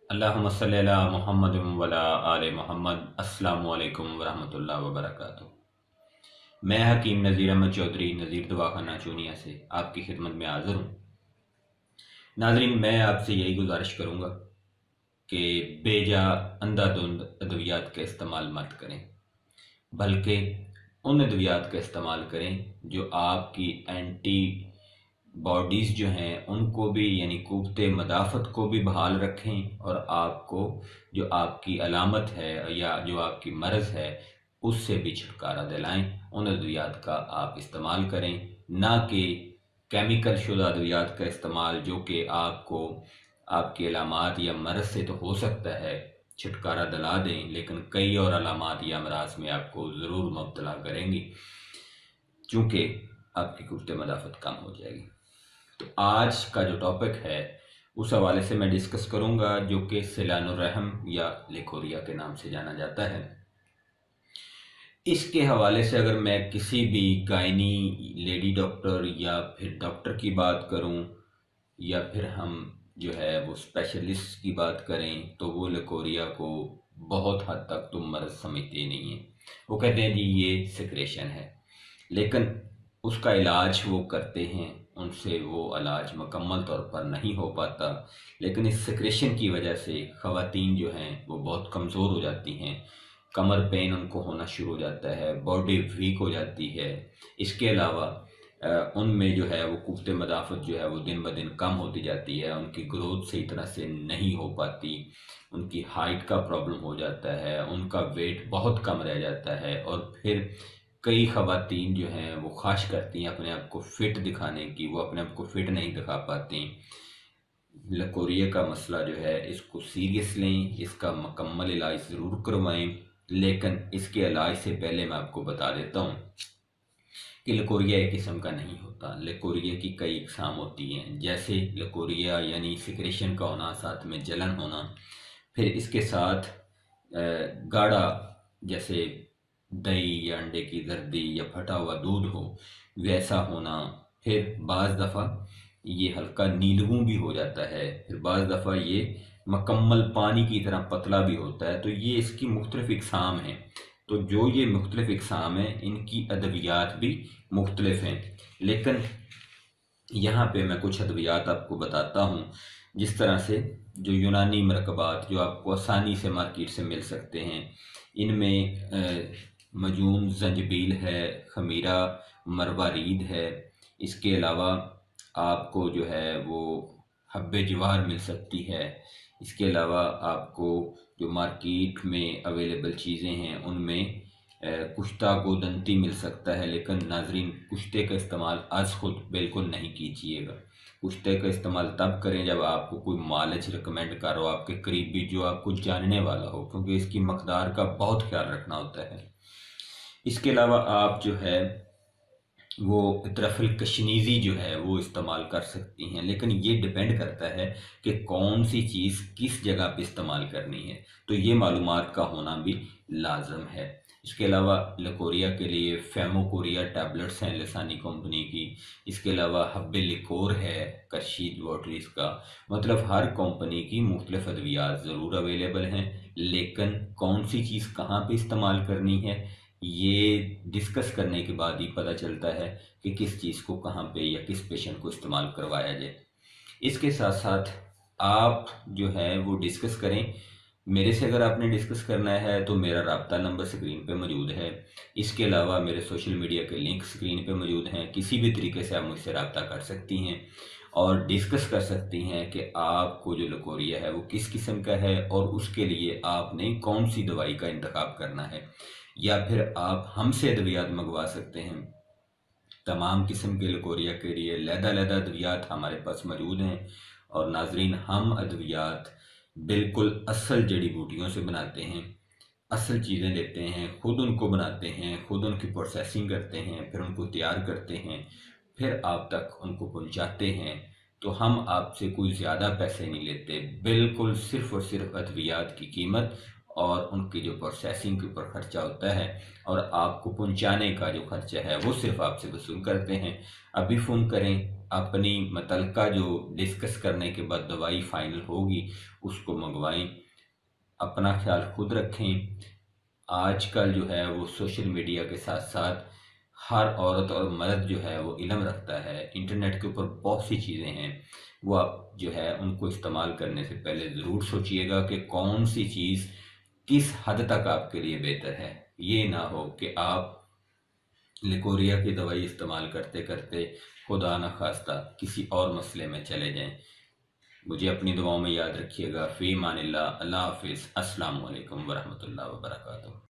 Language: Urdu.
اللہم صلی علی محمد وعلی آل محمد۔ السلام علیکم ورحمۃ اللہ وبرکاتہ۔ میں حکیم نذیر احمد چودھری نذیر دواخانہ چونیا سے آپ کی خدمت میں حاضر ہوں۔ ناظرین، میں آپ سے یہی گزارش کروں گا کہ بے جا اندھا دھند ادویات کا استعمال مت کریں، بلکہ ان ادویات کا استعمال کریں جو آپ کی اینٹی باڈیز جو ہیں ان کو بھی، یعنی قوت مدافعت کو بھی بحال رکھیں، اور آپ کو جو آپ کی علامت ہے یا جو آپ کی مرض ہے اس سے بھی چھٹکارا دلائیں۔ ان ادویات کا آپ استعمال کریں، نہ کہ کیمیکل شدہ ادویات کا استعمال جو کہ آپ کو آپ کی علامات یا مرض سے تو ہو سکتا ہے چھٹکارا دلا دیں، لیکن کئی اور علامات یا امراض میں آپ کو ضرور مبتلا کریں گی، چونکہ آپ کی قوت مدافعت کم ہو جائے گی۔ تو آج کا جو ٹاپک ہے اس حوالے سے میں ڈسکس کروں گا، جو کہ سیلان الرحم یا لیکوریا کے نام سے جانا جاتا ہے۔ اس کے حوالے سے اگر میں کسی بھی گائنی لیڈی ڈاکٹر یا پھر ڈاکٹر کی بات کروں، یا پھر ہم جو ہے وہ اسپیشلسٹ کی بات کریں، تو وہ لیکوریا کو بہت حد تک تو مرض سمجھتے نہیں ہیں۔ وہ کہتے ہیں جی یہ سیکریشن ہے، لیکن اس کا علاج وہ کرتے ہیں، ان سے وہ علاج مکمل طور پر نہیں ہو پاتا، لیکن اس سیکریشن کی وجہ سے خواتین جو ہیں وہ بہت کمزور ہو جاتی ہیں، کمر پین ان کو ہونا شروع ہو جاتا ہے، باڈی ویک ہو جاتی ہے۔ اس کے علاوہ ان میں جو ہے وہ قوت مدافعت جو ہے وہ دن بدن کم ہوتی جاتی ہے، ان کی گروتھ صحیح طرح سے نہیں ہو پاتی، ان کی ہائٹ کا پرابلم ہو جاتا ہے، ان کا ویٹ بہت کم رہ جاتا ہے، اور پھر کئی خواتین جو ہیں وہ خواہش کرتی ہیں اپنے آپ کو فٹ دکھانے کی، وہ اپنے آپ کو فٹ نہیں دکھا پاتی۔ لیکوریا کا مسئلہ جو ہے اس کو سیریس لیں، اس کا مکمل علاج ضرور کروائیں، لیکن اس کے علاج سے پہلے میں آپ کو بتا دیتا ہوں کہ لیکوریا ایک قسم کا نہیں ہوتا۔ لیکوریا کی کئی اقسام ہوتی ہیں، جیسے لیکوریا یعنی سیکریشن کا ہونا، ساتھ میں جلن ہونا، پھر اس کے ساتھ گاڑھا جیسے دہی یا انڈے کی زردی یا پھٹا ہوا دودھ ہو ویسا ہونا، پھر بعض دفعہ یہ ہلکا نیلہوں بھی ہو جاتا ہے، پھر بعض دفعہ یہ مکمل پانی کی طرح پتلا بھی ہوتا ہے۔ تو یہ اس کی مختلف اقسام ہیں، تو جو یہ مختلف اقسام ہیں ان کی ادویات بھی مختلف ہیں، لیکن یہاں پہ میں کچھ ادویات آپ کو بتاتا ہوں، جس طرح سے جو یونانی مرکبات جو آپ کو آسانی سے مارکیٹ سے مل سکتے ہیں، ان میں مجون زنجبیل ہے، خمیرہ مروارید ہے، اس کے علاوہ آپ کو جو ہے وہ حب جوار مل سکتی ہے، اس کے علاوہ آپ کو جو مارکیٹ میں اویلیبل چیزیں ہیں ان میں کشتہ گودنتی مل سکتا ہے، لیکن ناظرین کشتے کا استعمال از خود بالکل نہیں کیجیے گا۔ کشتے کا استعمال تب کریں جب آپ کو کوئی مالج ریکمینڈ کر ہو، آپ کے قریبی جو آپ کو جاننے والا ہو، کیونکہ اس کی مقدار کا بہت خیال رکھنا ہوتا ہے۔ اس کے علاوہ آپ جو ہے وہ طرف الکشنیزی جو ہے وہ استعمال کر سکتی ہیں، لیکن یہ ڈیپینڈ کرتا ہے کہ کون سی چیز کس جگہ پہ استعمال کرنی ہے، تو یہ معلومات کا ہونا بھی لازم ہے۔ اس کے علاوہ لیکوریا کے لیے فیموکوریا ٹیبلٹس ہیں لسانی کمپنی کی، اس کے علاوہ حب لیکور ہے کرشید واٹریز کا، مطلب ہر کمپنی کی مختلف ادویات ضرور اویلیبل ہیں، لیکن کون سی چیز کہاں پہ استعمال کرنی ہے یہ ڈسکس کرنے کے بعد ہی پتہ چلتا ہے کہ کس چیز کو کہاں پہ یا کس پیشنٹ کو استعمال کروایا جائے۔ اس کے ساتھ ساتھ آپ جو ہے وہ ڈسکس کریں، میرے سے اگر آپ نے ڈسکس کرنا ہے تو میرا رابطہ نمبر سکرین پہ موجود ہے، اس کے علاوہ میرے سوشل میڈیا کے لنک سکرین پہ موجود ہیں، کسی بھی طریقے سے آپ مجھ سے رابطہ کر سکتی ہیں اور ڈسکس کر سکتی ہیں کہ آپ کو جو لیکوریا ہے وہ کس قسم کا ہے، اور اس کے لیے آپ نے کون سی دوائی کا انتخاب کرنا ہے، یا پھر آپ ہم سے ادویات منگوا سکتے ہیں۔ تمام قسم کے لیکوریا کے لیے علیحدہ ادویات ہمارے پاس موجود ہیں، اور ناظرین ہم ادویات بالکل اصل جڑی بوٹیوں سے بناتے ہیں، اصل چیزیں لیتے ہیں، خود ان کو بناتے ہیں، خود ان کی پروسیسنگ کرتے ہیں، پھر ان کو تیار کرتے ہیں، پھر آپ تک ان کو پہنچاتے ہیں۔ تو ہم آپ سے کوئی زیادہ پیسے نہیں لیتے، بالکل صرف اور صرف ادویات کی قیمت اور ان کی جو پروسیسنگ کے اوپر خرچہ ہوتا ہے اور آپ کو پہنچانے کا جو خرچہ ہے وہ صرف آپ سے وصول کرتے ہیں۔ ابھی فون کریں، اپنی متعلقہ جو ڈسکس کرنے کے بعد دوائی فائنل ہوگی اس کو منگوائیں. اپنا خیال خود رکھیں. آج کل جو ہے وہ سوشل میڈیا کے ساتھ ساتھ ہر عورت اور مرد جو ہے وہ علم رکھتا ہے. انٹرنیٹ کے اوپر بہت سی چیزیں ہیں، وہ آپ جو ہے ان کو استعمال کرنے سے پہلے ضرور سوچئے گا کہ کون سی چیز کس حد تک آپ کے لیے بہتر ہے. یہ نہ ہو کہ آپ لیکوریا کی دوائی استعمال کرتے کرتے خدا نخواستہ کسی اور مسئلے میں چلے جائیں. مجھے اپنی دعاؤں میں یاد رکھیے گا. فی امان اللہ. اللہ حافظ. السلام علیکم ورحمۃ اللہ وبرکاتہ.